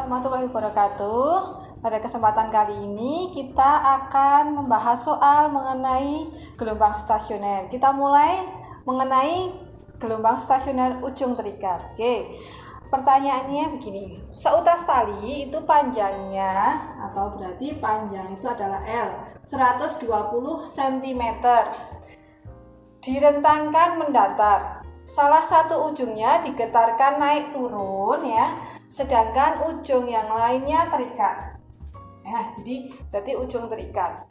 warahmatullahi wabarakatuh. Pada kesempatan kali ini kita akan membahas soal mengenai gelombang stasioner. Kita mulai mengenai gelombang stasioner ujung terikat. Oke. Pertanyaannya begini. Seutas tali itu panjangnya atau berarti panjang itu adalah L 120 cm. Direntangkan mendatar. Salah satu ujungnya digetarkan naik turun ya, sedangkan ujung yang lainnya terikat. Ya, jadi berarti ujung terikat.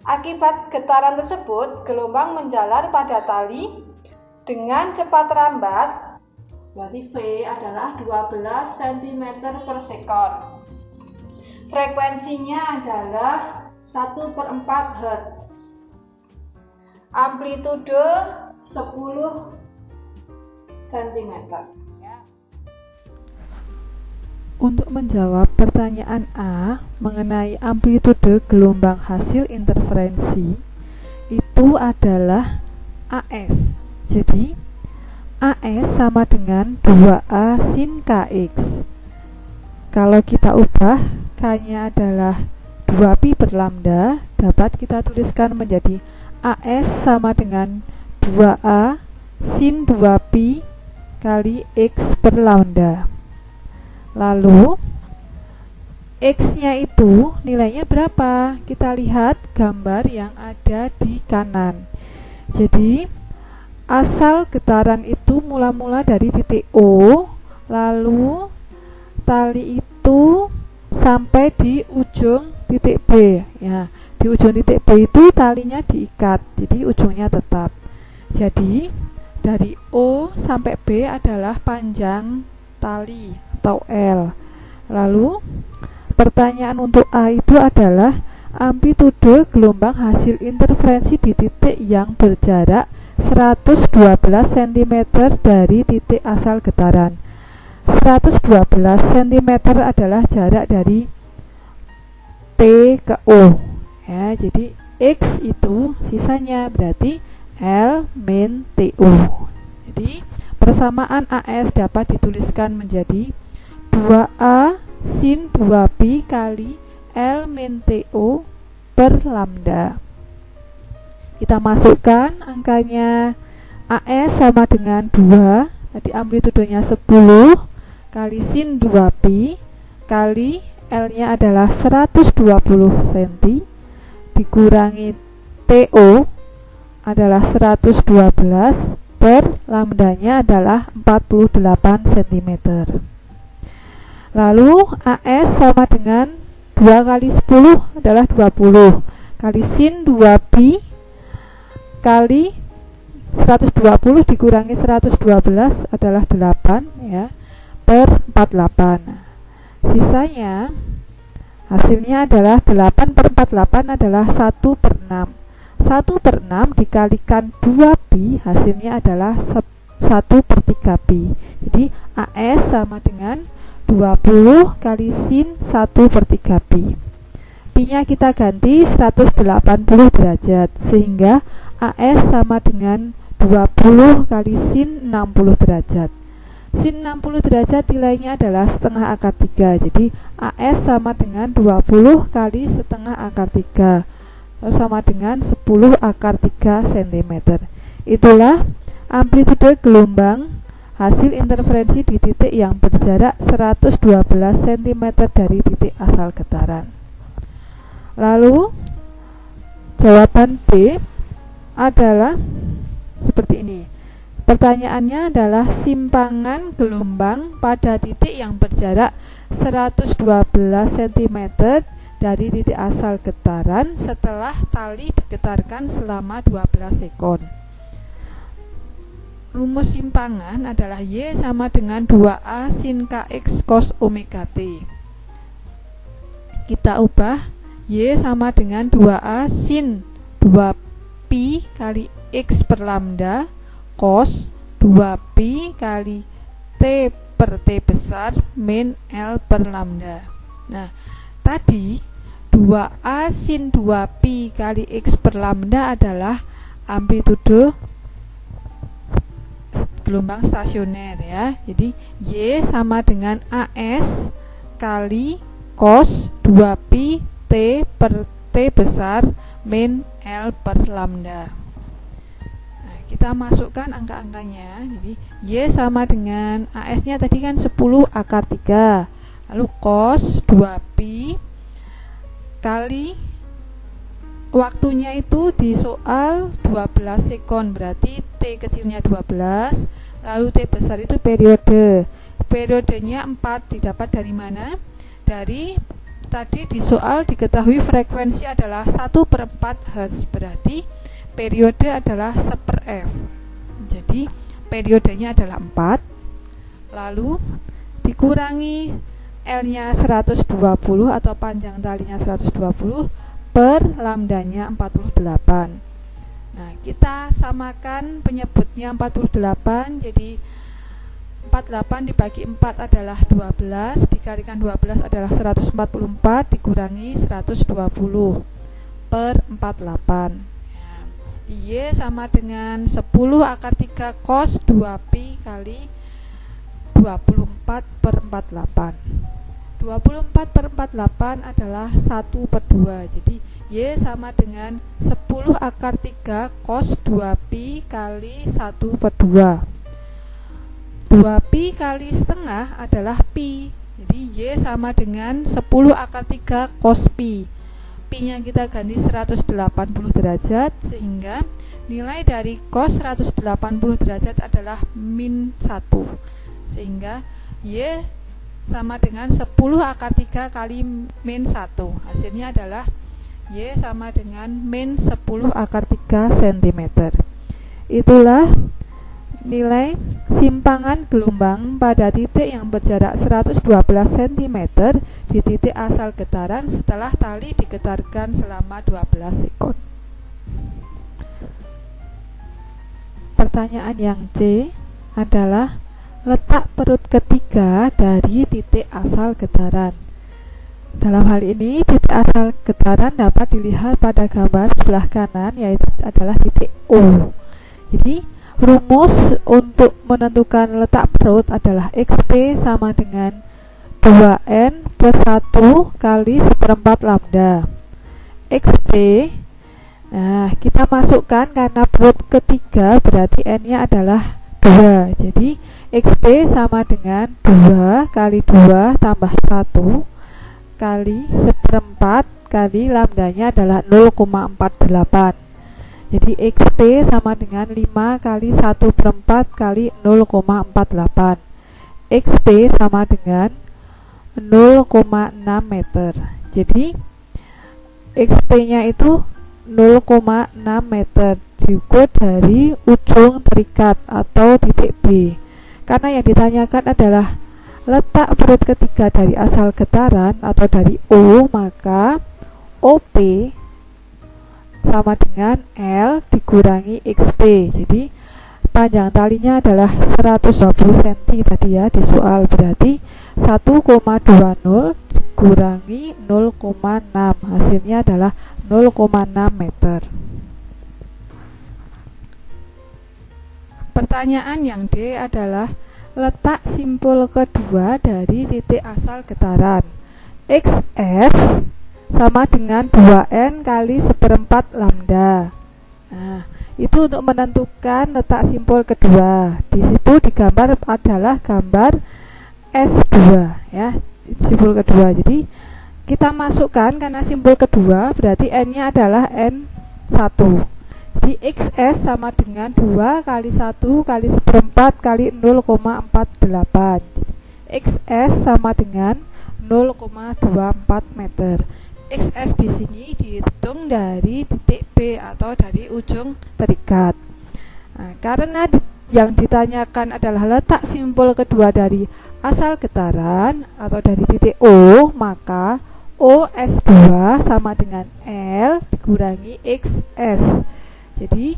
Akibat getaran tersebut, gelombang menjalar pada tali dengan cepat rambat. Berarti V adalah 12 cm per sekon. Frekuensinya adalah 1/4 Hz. Amplitude 10 cm. Untuk menjawab pertanyaan A mengenai amplitude gelombang hasil interferensi, itu adalah AS. Jadi AS sama dengan 2A sin KX. Kalau kita ubah, K-nya adalah 2pi per lambda, dapat kita tuliskan menjadi AS sama dengan 2A sin 2pi kali X per lambda. Lalu X-nya itu nilainya berapa? Kita lihat gambar yang ada di kanan. Jadi asal getaran itu mula-mula dari titik O, lalu tali itu sampai di ujung titik B. Ya, di ujung titik B itu talinya diikat, jadi ujungnya tetap. Jadi dari O sampai B adalah panjang tali atau L. Lalu pertanyaan untuk A itu adalah amplitude gelombang hasil interferensi di titik yang berjarak 112 cm dari titik asal getaran. 112 cm adalah jarak dari T ke O. Ya, jadi X itu sisanya berarti L min TO. Jadi persamaan AS dapat dituliskan menjadi 2A sin 2pi kali L min TO per lambda. Kita masukkan angkanya. AS sama dengan 2, tadi amplitudenya 10 kali sin 2pi kali L-nya adalah 120 cm dikurangi TO adalah 112 per lambdanya adalah 48 cm. Lalu AS sama dengan 2 kali 10 adalah 20 kali sin 2pi kali 120 dikurangi 112 adalah 8 ya, per 48. Sisanya hasilnya adalah 8 per 48 adalah 1/6. 1/6 dikalikan 2pi hasilnya adalah 1/3pi. Jadi AS sama dengan 20 kali sin 1/3pi. Pi-nya kita ganti 180 derajat sehingga AS sama dengan 20 kali sin 60 derajat. Sin 60 derajat nilainya adalah setengah akar 3. Jadi AS sama dengan 20 kali setengah akar 3 sama dengan 10 akar 3 cm. Itulah amplitude gelombang hasil interferensi di titik yang berjarak 112 cm dari titik asal getaran. Lalu jawaban B adalah seperti ini. Pertanyaannya adalah simpangan gelombang pada titik yang berjarak 112 cm dari titik asal getaran setelah tali digetarkan selama 12 sekon. Rumus simpangan adalah Y sama dengan 2A sin KX cos omega T. Kita ubah Y sama dengan 2A sin 2pi kali X per lambda cos 2pi kali T per T besar min L per lambda. Nah, tadi 2A sin 2pi kali X per lambda adalah amplitude gelombang stasioner ya. Jadi Y sama dengan AS kali cos 2pi T per T besar min L per lambda. Nah, kita masukkan angka-angkanya. Jadi Y sama dengan AS-nya tadi kan 10 akar 3. Lalu cos 2pi kali waktunya itu di soal 12 sekon, berarti T kecilnya 12, lalu T besar itu periode. Periodenya 4 didapat dari mana? Dari tadi di soal diketahui frekuensi adalah 1/4 Hz, berarti periode adalah 1/f. Jadi periodenya adalah 4, lalu dikurangi L-nya 120 atau panjang talinya 120 per lambdanya 48. Nah, kita samakan penyebutnya 48, jadi 48 dibagi 4 adalah 12, dikalikan 12 adalah 144, dikurangi 120 per 48. Ya. Y sama dengan 10 akar 3 cos 2pi kali 24 per 48. 24 per 48 adalah 1/2. Jadi Y sama dengan 10 akar 3 cos 2pi kali 1/2. 2pi kali setengah adalah pi. Jadi Y sama dengan 10 akar 3 cos pi. Pi nya kita ganti 180 derajat, sehingga nilai dari cos 180 derajat adalah min 1. Sehingga Y sama dengan 10 akar 3 kali min 1. Hasilnya adalah Y sama dengan min 10 akar 3 cm. Itulah nilai simpangan gelombang pada titik yang berjarak 112 cm di titik asal getaran setelah tali digetarkan selama 12 sekon. Pertanyaan yang C adalah letak perut ketiga dari titik asal getaran. Dalam hal ini, titik asal getaran dapat dilihat pada gambar sebelah kanan, yaitu adalah titik O. Jadi, rumus untuk menentukan letak perut adalah XP sama dengan 2N plus 1 kali 1/4 lambda. XP, nah kita masukkan karena perut ketiga berarti N-nya adalah 2. Jadi, XP sama dengan 2 kali 2 tambah 1 kali 1/4 kali lambdanya adalah 0,48. Jadi XP sama dengan 5 kali 1/4 kali 0,48. XP sama dengan 0,6 meter. Jadi XP-nya itu 0,6 meter diukur dari ujung terikat atau titik B. Karena yang ditanyakan adalah letak perut ketiga dari asal getaran atau dari O, maka OP sama dengan L dikurangi XP. Jadi panjang talinya adalah 120 cm tadi ya di soal, berarti 1,20 dikurangi 0,6, hasilnya adalah 0,6 meter. Pertanyaan yang D adalah letak simpul kedua dari titik asal getaran. XS sama dengan 2N kali 1/4 lambda. Nah, itu untuk menentukan letak simpul kedua. Di situ digambar adalah gambar S2 ya, simpul kedua. Jadi kita masukkan karena simpul kedua berarti N-nya adalah N1. Jadi XS sama dengan 2 kali 1 kali 1/4 kali 0,48. XS sama dengan 0,24 meter. XS di sini dihitung dari titik B atau dari ujung terikat. Nah, karena yang ditanyakan adalah letak simpul kedua dari asal getaran atau dari titik O, maka OS2 sama dengan L dikurangi XS. Jadi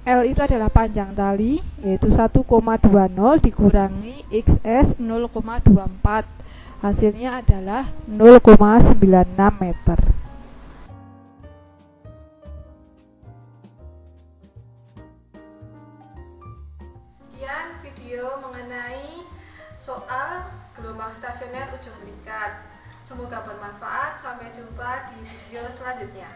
L itu adalah panjang tali, yaitu 1,20 dikurangi XS 0,24. Hasilnya adalah 0,96 meter. Sekian video mengenai soal gelombang stasioner ujung terikat. Semoga bermanfaat. Sampai jumpa di video selanjutnya.